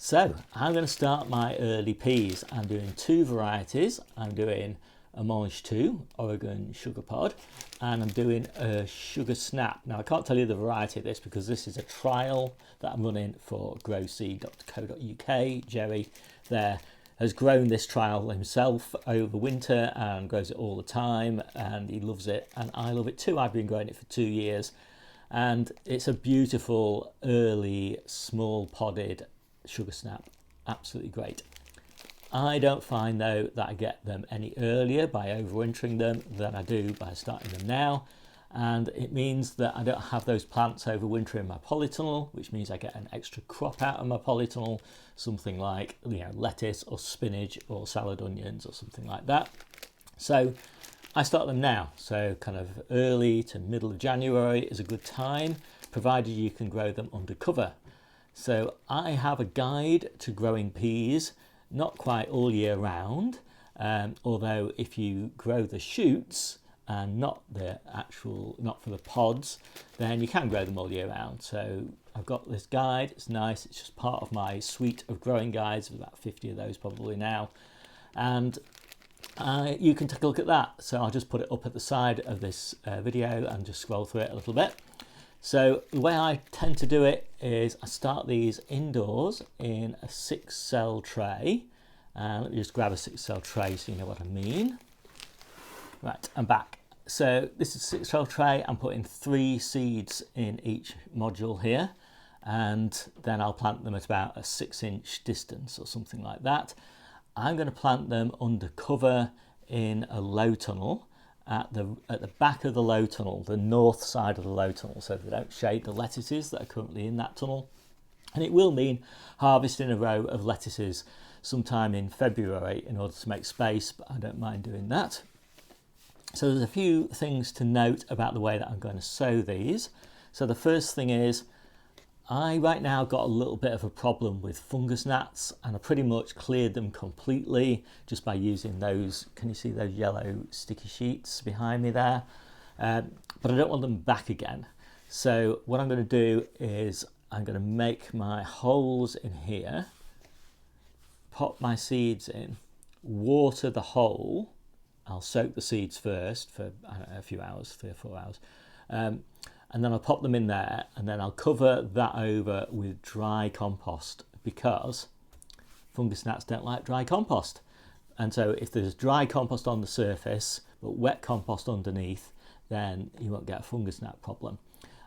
So I'm going to start my early peas. I'm doing two varieties. I'm doing a Mange 2 Oregon sugar pod, and I'm doing a sugar snap. Now I can't tell you the variety of this because this is a trial that I'm running for growseed.co.uk. Jerry there has grown this trial himself over winter and grows it all the time, and he loves it and I love it too. I've been growing it for 2 years and it's a beautiful early small podded sugar snap, absolutely great. I don't find though that I get them any earlier by overwintering them than I do by starting them now, and it means that I don't have those plants overwinter in my polytunnel, which means I get an extra crop out of my polytunnel, something like lettuce or spinach or salad onions or something like that. So I start them now, so kind of early to middle of January is a good time, provided you can grow them under cover. So I have a guide to growing peas, not quite all year round, although if you grow the shoots and not for the pods, then you can grow them all year round. So I've got this guide, it's nice, it's just part of my suite of growing guides, there's about 50 of those probably now, and you can take a look at that. So I'll just put it up at the side of this video and just scroll through it a little bit. So the way I tend to do it is I start these indoors in a 6-cell tray. Let me just grab a 6-cell tray so you know what I mean. Right, I'm back. So this is a 6-cell tray. I'm putting 3 seeds in each module here, and then I'll plant them at about a 6-inch distance or something like that. I'm going to plant them under cover in a low tunnel. At the back of the low tunnel, the north side of the low tunnel, so they don't shade the lettuces that are currently in that tunnel. And it will mean harvesting a row of lettuces sometime in February in order to make space, but I don't mind doing that. So there's a few things to note about the way that I'm going to sow these. So the first thing is, I right now got a little bit of a problem with fungus gnats, and I pretty much cleared them completely just by using those, can you see those yellow sticky sheets behind me there? But I don't want them back again. So what I'm going to do is I'm going to make my holes in here, pop my seeds in, water the hole. I'll soak the seeds first for I don't know, a few hours, 3 or 4 hours. And then I'll pop them in there, and then I'll cover that over with dry compost, because fungus gnats don't like dry compost. And so if there's dry compost on the surface but wet compost underneath, then you won't get a fungus gnat problem.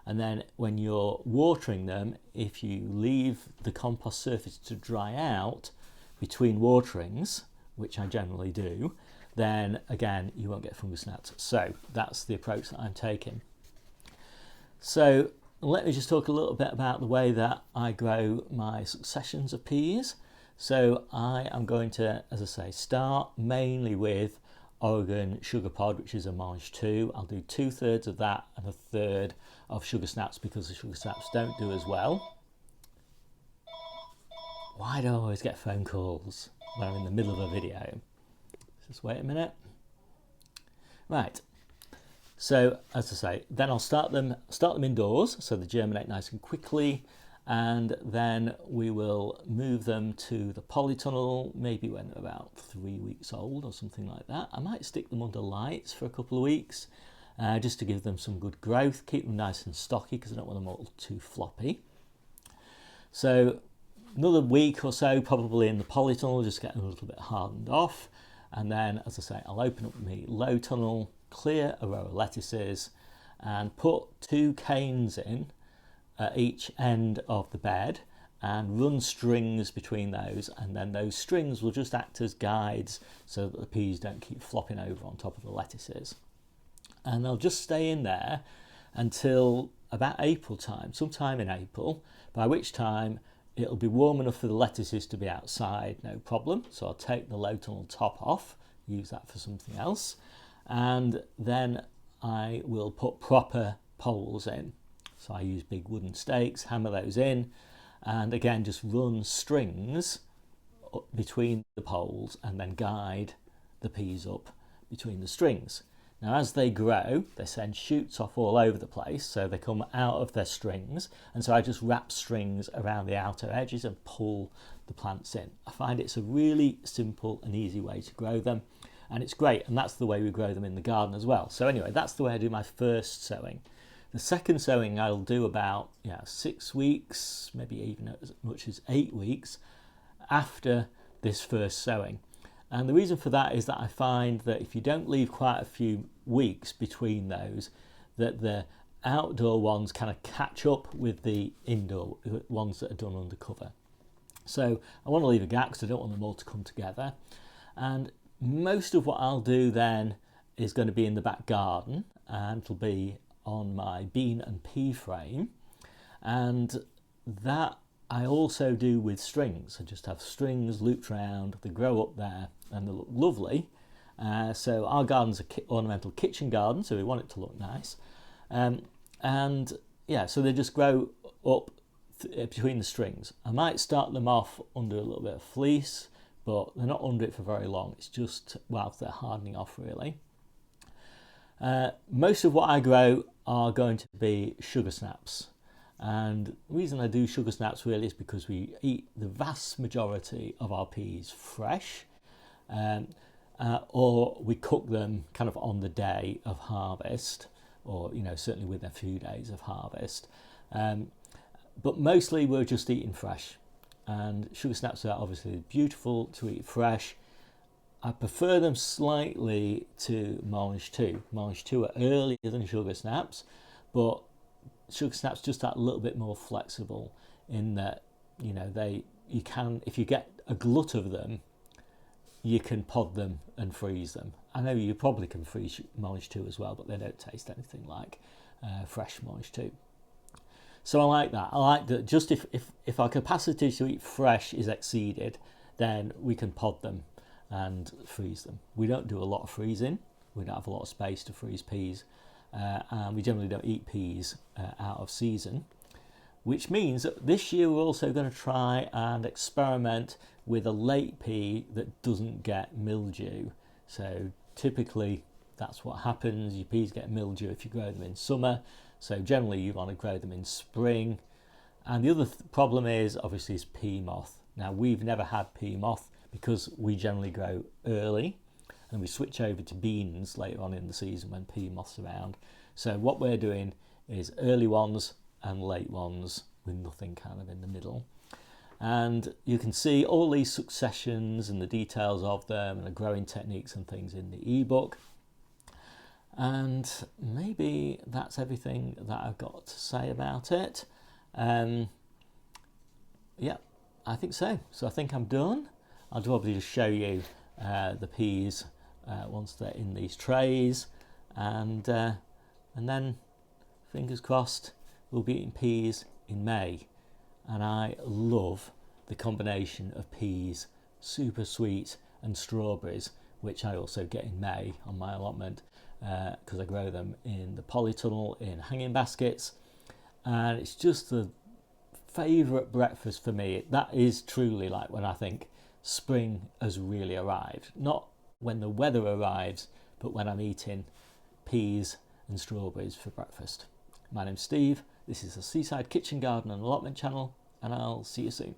And then when you're watering them, if you leave the compost surface to dry out between waterings, which I generally do, then again you won't get fungus gnats. So that's the approach that I'm taking. So let me just talk a little bit about the way that I grow my successions of peas. So I am going to, as I say, start mainly with Oregon sugar pod, which is a Mange 2. I'll do 2/3 of that and 1/3 of sugar snaps, because the sugar snaps don't do as well. Why do I always get phone calls when I'm in the middle of a video? Just wait a minute. Right. So as I say, then I'll start them indoors so they germinate nice and quickly, and then we will move them to the polytunnel maybe when they're about 3 weeks old or something like that. I might stick them under lights for a couple of weeks just to give them some good growth, keep them nice and stocky because I don't want them all too floppy. So another week or so probably in the polytunnel, just getting a little bit hardened off, and then as I say, I'll open up my low tunnel, clear a row of lettuces and put 2 canes in at each end of the bed and run strings between those, and then those strings will just act as guides so that the peas don't keep flopping over on top of the lettuces. And they'll just stay in there until about April time, sometime in April, by which time it'll be warm enough for the lettuces to be outside, no problem. So I'll take the low tunnel top off, use that for something else, and then I will put proper poles in. So I use big wooden stakes, hammer those in, and again just run strings between the poles and then guide the peas up between the strings. Now as they grow, they send shoots off all over the place, so they come out of their strings, and so I just wrap strings around the outer edges and pull the plants in. I find it's a really simple and easy way to grow them, and it's great, and that's the way we grow them in the garden as well. So anyway, that's the way I do my first sowing. The second sowing I'll do about 6 weeks, maybe even as much as 8 weeks after this first sowing. And the reason for that is that I find that if you don't leave quite a few weeks between those, that the outdoor ones kind of catch up with the indoor ones that are done under cover. So I want to leave a gap because I don't want them all to come together. And most of what I'll do then is going to be in the back garden, and it'll be on my bean and pea frame. And that I also do with strings. I just have strings looped around, they grow up there and they look lovely. So our garden's an ornamental kitchen garden, so we want it to look nice. So they just grow up between the strings. I might start them off under a little bit of fleece, but they're not under it for very long. It's just whilst they're hardening off really. Most of what I grow are going to be sugar snaps. And the reason I do sugar snaps really is because we eat the vast majority of our peas fresh, or we cook them kind of on the day of harvest, or certainly within a few days of harvest. But mostly we're just eating fresh, and sugar snaps are obviously beautiful to eat fresh. I prefer them slightly to mange two. Mange two are earlier than sugar snaps, but sugar snaps just that little bit more flexible in that you can, if you get a glut of them, you can pod them and freeze them. I know you probably can freeze mange two as well, but they don't taste anything like fresh mange two. So I like that. I like that. Just if our capacity to eat fresh is exceeded, then we can pod them and freeze them. We don't do a lot of freezing. We don't have a lot of space to freeze peas. And we generally don't eat peas out of season, which means that this year we're also going to try and experiment with a late pea that doesn't get mildew. So typically that's what happens. Your peas get mildew if you grow them in summer, so generally you want to grow them in spring. And the other problem is obviously pea moth. Now we've never had pea moth because we generally grow early, and we switch over to beans later on in the season when pea moth's around. So what we're doing is early ones and late ones with nothing kind of in the middle. And you can see all these successions and the details of them and the growing techniques and things in the ebook. And maybe that's everything that I've got to say about it. Yeah, I think so. So I think I'm done. I'll probably just show you the peas once they're in these trays, and then fingers crossed we'll be eating peas in May. And I love the combination of peas, super sweet, and strawberries, which I also get in May on my allotment because I grow them in the polytunnel in hanging baskets, and it's just the favourite breakfast for me. That is truly like when I think spring has really arrived, not when the weather arrives, but when I'm eating peas and strawberries for breakfast. My name's Steve, this is the Seaside Kitchen Garden and Allotment channel, and I'll see you soon.